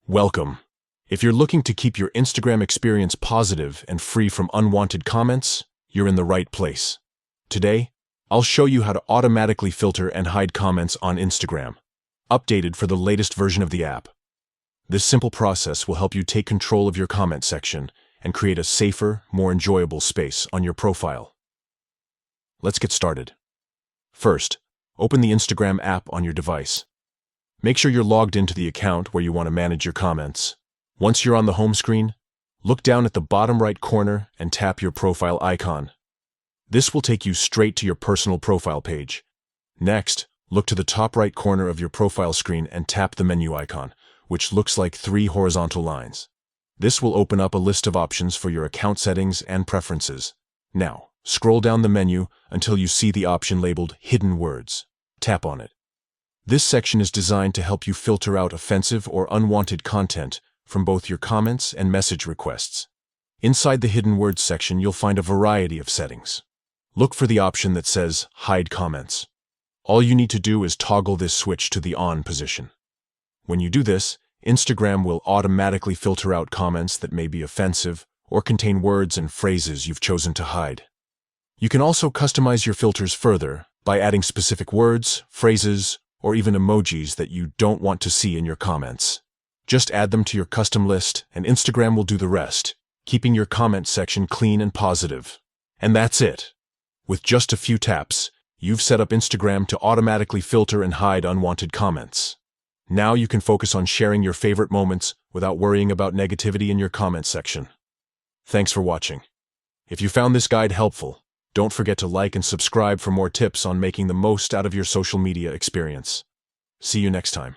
Welcome. If you're looking to keep your Instagram experience positive and free from unwanted comments, you're in the right place. Today, I'll show you how to automatically filter and hide comments on Instagram, updated for the latest version of the app. This simple process will help you take control of your comment section and create a safer, more enjoyable space on your profile. Let's get started. First, open the Instagram app on your device. Make sure you're logged into the account where you want to manage your comments. Once you're on the home screen, look down at the bottom right corner and tap your profile icon. This will take you straight to your personal profile page. Next, look to the top right corner of your profile screen and tap the menu icon, which looks like 3 horizontal lines. This will open up a list of options for your account settings and preferences. Now, scroll down the menu until you see the option labeled Hidden Words. Tap on it. This section is designed to help you filter out offensive or unwanted content from both your comments and message requests. Inside the Hidden Words section, you'll find a variety of settings. Look for the option that says Hide Comments. All you need to do is toggle this switch to the on position. When you do this, Instagram will automatically filter out comments that may be offensive or contain words and phrases you've chosen to hide. You can also customize your filters further by adding specific words, phrases, or even emojis that you don't want to see in your comments. Just add them to your custom list, and Instagram will do the rest, keeping your comment section clean and positive. And that's it. With just a few taps, you've set up Instagram to automatically filter and hide unwanted comments. Now you can focus on sharing your favorite moments without worrying about negativity in your comment section. Thanks for watching. If you found this guide helpful, don't forget to like and subscribe for more tips on making the most out of your social media experience. See you next time.